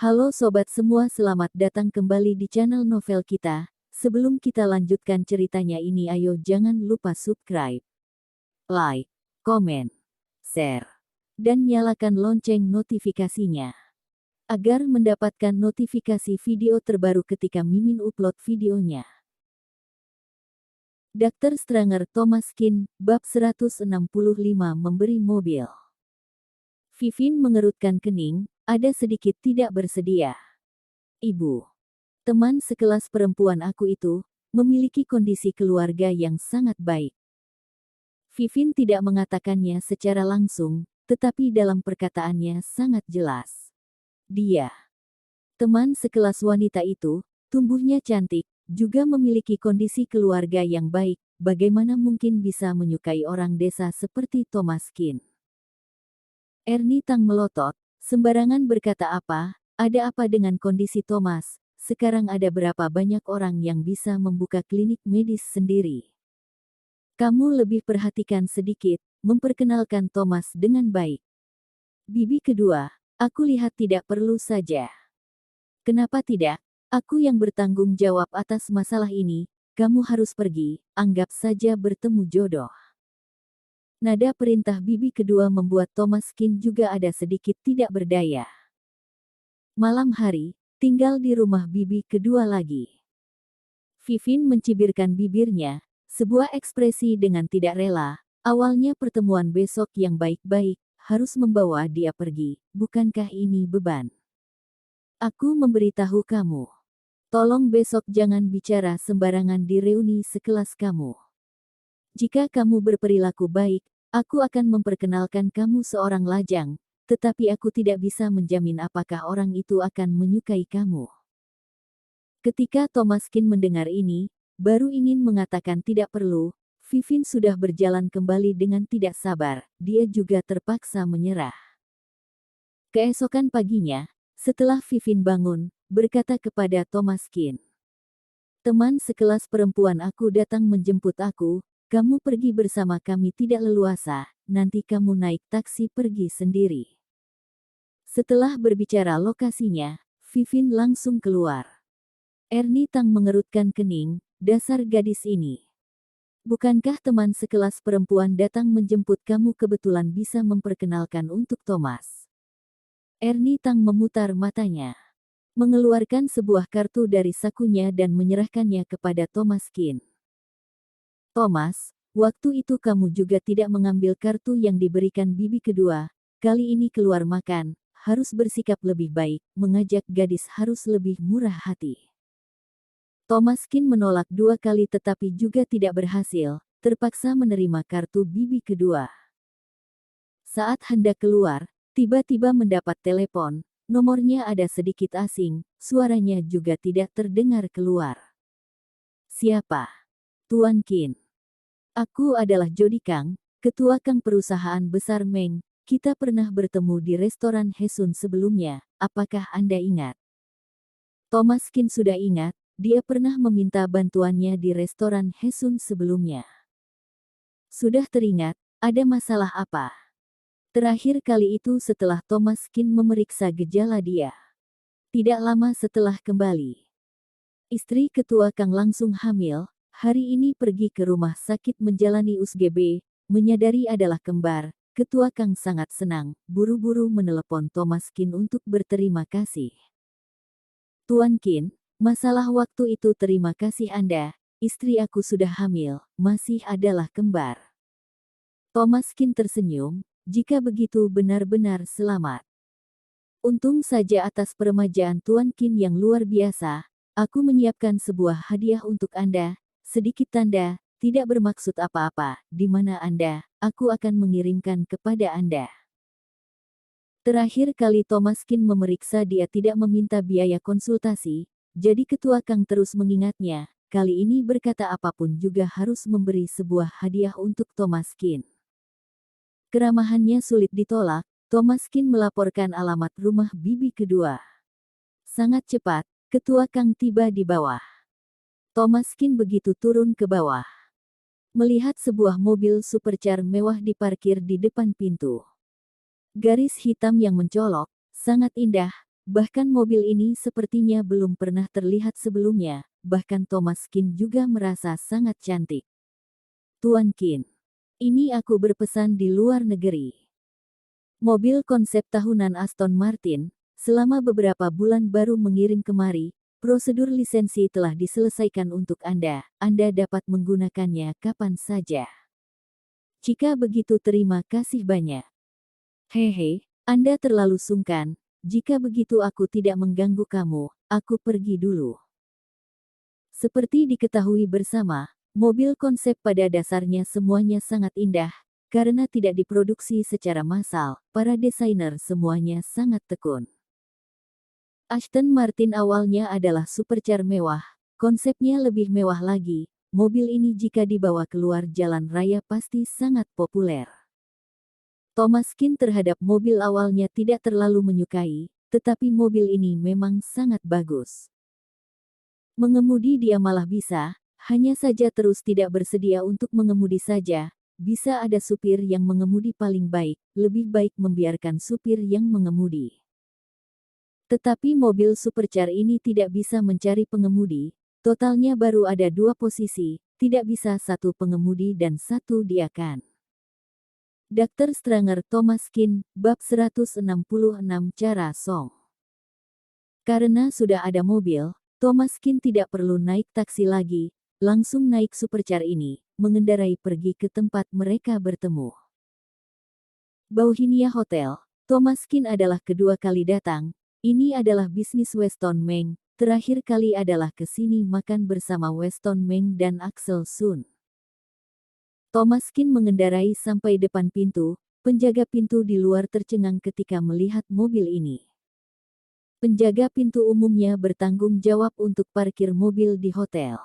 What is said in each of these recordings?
Halo sobat semua, selamat datang kembali di channel novel kita. Sebelum kita lanjutkan ceritanya ini, ayo jangan lupa subscribe, like, komen, share, dan nyalakan lonceng notifikasinya agar mendapatkan notifikasi video terbaru ketika Mimin upload videonya. Dr. Stranger Thomas Kin, bab 165 memberi mobil. Vivin mengerutkan kening, ada sedikit tidak bersedia. Ibu, teman sekelas perempuan aku itu, memiliki kondisi keluarga yang sangat baik. Vivin tidak mengatakannya secara langsung, tetapi dalam perkataannya sangat jelas. Dia, teman sekelas wanita itu, tumbuhnya cantik, juga memiliki kondisi keluarga yang baik, bagaimana mungkin bisa menyukai orang desa seperti Thomas Kin? Ernie Tang melotot, sembarangan berkata apa, ada apa dengan kondisi Thomas? Sekarang ada berapa banyak orang yang bisa membuka klinik medis sendiri? Kamu lebih perhatikan sedikit, memperkenalkan Thomas dengan baik. Bibi kedua, aku lihat tidak perlu saja. Kenapa tidak? Aku yang bertanggung jawab atas masalah ini, kamu harus pergi, anggap saja bertemu jodoh. Nada perintah bibi kedua membuat Thomas Kin juga ada sedikit tidak berdaya. Malam hari, tinggal di rumah bibi kedua lagi. Vivin mencibirkan bibirnya, sebuah ekspresi dengan tidak rela. Awalnya pertemuan besok yang baik-baik, harus membawa dia pergi, bukankah ini beban? Aku memberitahu kamu. Tolong besok jangan bicara sembarangan di reuni sekelas kamu. Jika kamu berperilaku baik, aku akan memperkenalkan kamu seorang lajang, tetapi aku tidak bisa menjamin apakah orang itu akan menyukai kamu. Ketika Thomas Kin mendengar ini, baru ingin mengatakan tidak perlu, Vivin sudah berjalan kembali dengan tidak sabar, dia juga terpaksa menyerah. Keesokan paginya, setelah Vivin bangun, berkata kepada Thomas Kin, teman sekelas perempuan aku datang menjemput aku, kamu pergi bersama kami tidak leluasa, nanti kamu naik taksi pergi sendiri. Setelah berbicara lokasinya, Vivin langsung keluar. Ernie Tang mengerutkan kening, dasar gadis ini. Bukankah teman sekelas perempuan datang menjemput kamu kebetulan bisa memperkenalkan untuk Thomas? Ernie Tang memutar matanya, mengeluarkan sebuah kartu dari sakunya dan menyerahkannya kepada Thomas Kin. Thomas, waktu itu kamu juga tidak mengambil kartu yang diberikan bibi kedua, kali ini keluar makan, harus bersikap lebih baik, mengajak gadis harus lebih murah hati. Thomas Kin menolak 2 kali tetapi juga tidak berhasil, terpaksa menerima kartu bibi kedua. Saat hendak keluar, tiba-tiba mendapat telepon, nomornya ada sedikit asing, suaranya juga tidak terdengar keluar. Siapa? Tuan Kin. Aku adalah Jody Kang, ketua Kang perusahaan besar Meng. Kita pernah bertemu di restoran Hesun sebelumnya, apakah Anda ingat? Thomas Kin sudah ingat, dia pernah meminta bantuannya di restoran Hesun sebelumnya. Sudah teringat, ada masalah apa? Terakhir kali itu setelah Thomas Kin memeriksa gejala dia. Tidak lama setelah kembali. Istri ketua Kang langsung hamil, hari ini pergi ke rumah sakit menjalani USGB, menyadari adalah kembar, ketua Kang sangat senang, buru-buru menelepon Thomas Kin untuk berterima kasih. Tuan Kin, masalah waktu itu terima kasih Anda, istri aku sudah hamil, masih adalah kembar. Thomas Kin tersenyum, jika begitu benar-benar selamat. Untung saja atas peremajaan Tuan Kin yang luar biasa, aku menyiapkan sebuah hadiah untuk Anda, sedikit tanda, tidak bermaksud apa-apa, di mana Anda, aku akan mengirimkan kepada Anda. Terakhir kali Thomas Kin memeriksa dia tidak meminta biaya konsultasi, jadi ketua Kang terus mengingatnya, kali ini berkata apapun juga harus memberi sebuah hadiah untuk Thomas Kin. Keramahannya sulit ditolak, Thomas Kin melaporkan alamat rumah bibi kedua. Sangat cepat, ketua Kang tiba di bawah. Thomas Kin begitu turun ke bawah, melihat sebuah mobil supercar mewah diparkir di depan pintu. Garis hitam yang mencolok, sangat indah, bahkan mobil ini sepertinya belum pernah terlihat sebelumnya, bahkan Thomas Kin juga merasa sangat cantik. Tuan Kin, ini aku berpesan di luar negeri. Mobil konsep tahunan Aston Martin, selama beberapa bulan baru mengirim kemari, prosedur lisensi telah diselesaikan untuk Anda. Anda dapat menggunakannya kapan saja. Jika begitu terima kasih banyak. Hehe, Anda terlalu sungkan. Jika begitu aku tidak mengganggu kamu, aku pergi dulu. Seperti diketahui bersama, mobil konsep pada dasarnya semuanya sangat indah. Karena tidak diproduksi secara massal, para desainer semuanya sangat tekun. Aston Martin awalnya adalah supercar mewah, konsepnya lebih mewah lagi. Mobil ini jika dibawa keluar jalan raya pasti sangat populer. Thomas Kin terhadap mobil awalnya tidak terlalu menyukai, tetapi mobil ini memang sangat bagus. Mengemudi dia malah bisa, hanya saja terus tidak bersedia untuk mengemudi saja. Bisa ada supir yang mengemudi paling baik, lebih baik membiarkan supir yang mengemudi. Tetapi mobil supercar ini tidak bisa mencari pengemudi, totalnya baru ada 2 posisi, tidak bisa 1 pengemudi dan 1 diakan. Dr. Stranger Thomas Kin, bab 166 cara Song. Karena sudah ada mobil, Thomas Kin tidak perlu naik taksi lagi, langsung naik supercar ini, mengendarai pergi ke tempat mereka bertemu. Bauhinia Hotel, Thomas Kin adalah kedua kali datang, ini adalah bisnis Weston Meng, terakhir kali adalah ke sini makan bersama Weston Meng dan Axel Sun. Thomas Kin mengendarai sampai depan pintu, penjaga pintu di luar tercengang ketika melihat mobil ini. Penjaga pintu umumnya bertanggung jawab untuk parkir mobil di hotel.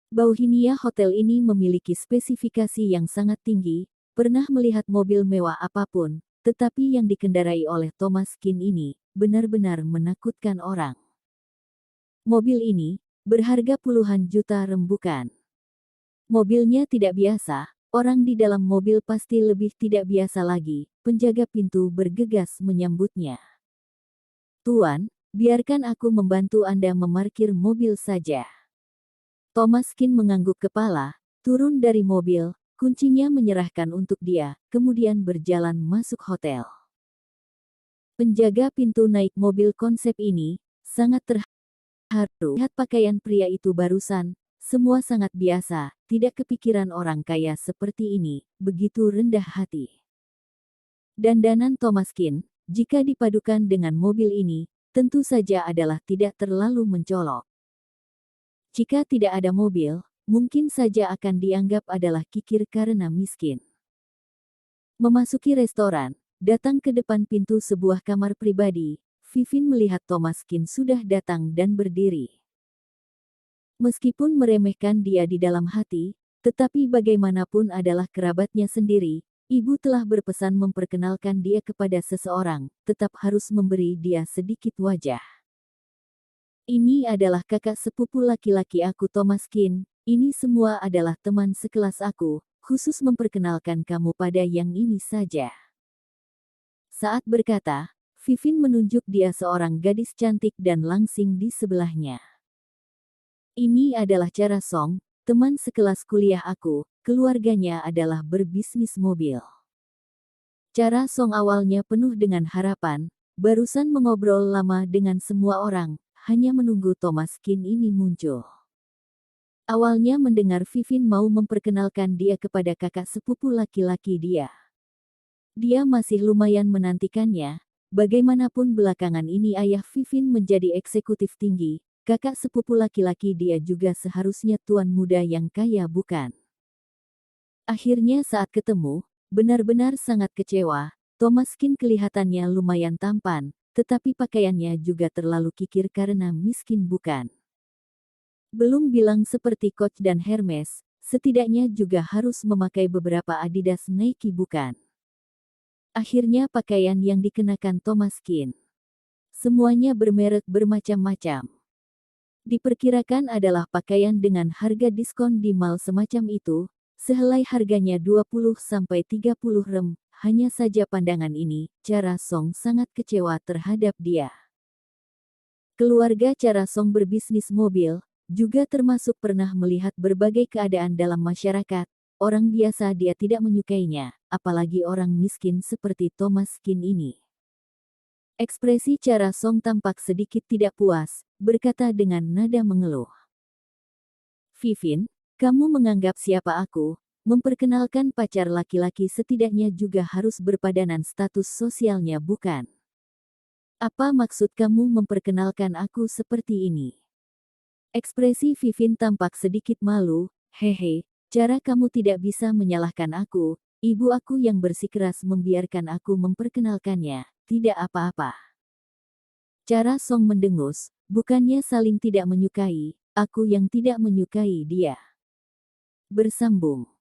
Bauhinia Hotel ini memiliki spesifikasi yang sangat tinggi, pernah melihat mobil mewah apapun, tetapi yang dikendarai oleh Thomas Kin ini, benar-benar menakutkan orang. Mobil ini, berharga puluhan juta rembukan. Mobilnya tidak biasa, orang di dalam mobil pasti lebih tidak biasa lagi, penjaga pintu bergegas menyambutnya. Tuan, biarkan aku membantu Anda memarkir mobil saja. Thomas Kin mengangguk kepala, turun dari mobil, kuncinya menyerahkan untuk dia, kemudian berjalan masuk hotel. Penjaga pintu naik mobil konsep ini, sangat terharu. Lihat pakaian pria itu barusan, semua sangat biasa, tidak kepikiran orang kaya seperti ini, begitu rendah hati. Dandanan Thomas Kin, jika dipadukan dengan mobil ini, tentu saja adalah tidak terlalu mencolok. Jika tidak ada mobil, mungkin saja akan dianggap adalah kikir karena miskin. Memasuki restoran, datang ke depan pintu sebuah kamar pribadi, Vivin melihat Thomas Kin sudah datang dan berdiri. Meskipun meremehkan dia di dalam hati, tetapi bagaimanapun adalah kerabatnya sendiri, ibu telah berpesan memperkenalkan dia kepada seseorang, tetap harus memberi dia sedikit wajah. Ini adalah kakak sepupu laki-laki aku Thomas Kin, ini semua adalah teman sekelas aku, khusus memperkenalkan kamu pada yang ini saja. Saat berkata, Vivin menunjuk dia seorang gadis cantik dan langsing di sebelahnya. Ini adalah cara Song, teman sekelas kuliah aku, keluarganya adalah berbisnis mobil. Cara Song awalnya penuh dengan harapan, barusan mengobrol lama dengan semua orang, hanya menunggu Thomas Kin ini muncul. Awalnya mendengar Vivin mau memperkenalkan dia kepada kakak sepupu laki-laki dia. Dia masih lumayan menantikannya, bagaimanapun belakangan ini ayah Vivin menjadi eksekutif tinggi, kakak sepupu laki-laki dia juga seharusnya tuan muda yang kaya bukan? Akhirnya saat ketemu, benar-benar sangat kecewa, Thomas Kin kelihatannya lumayan tampan, tetapi pakaiannya juga terlalu kikir karena miskin bukan? Belum bilang seperti Coach dan Hermes, setidaknya juga harus memakai beberapa Adidas Nike bukan? Akhirnya pakaian yang dikenakan Thomas Kin, semuanya bermerek bermacam-macam. Diperkirakan adalah pakaian dengan harga diskon di mall semacam itu, sehelai harganya 20-30 rem. Hanya saja pandangan ini, cara Song sangat kecewa terhadap dia. Keluarga Cara Song berbisnis mobil, juga termasuk pernah melihat berbagai keadaan dalam masyarakat. Orang biasa dia tidak menyukainya, apalagi orang miskin seperti Thomas Kin ini. Ekspresi Cara Song tampak sedikit tidak puas, berkata dengan nada mengeluh. Vivin, kamu menganggap siapa aku? Memperkenalkan pacar laki-laki setidaknya juga harus berpadanan status sosialnya bukan? Apa maksud kamu memperkenalkan aku seperti ini? Ekspresi Vivin tampak sedikit malu. Hehe, cara kamu tidak bisa menyalahkan aku. Ibu aku yang bersikeras membiarkan aku memperkenalkannya, tidak apa-apa. Cara Song mendengus, bukannya saling tidak menyukai, aku yang tidak menyukai dia. Bersambung.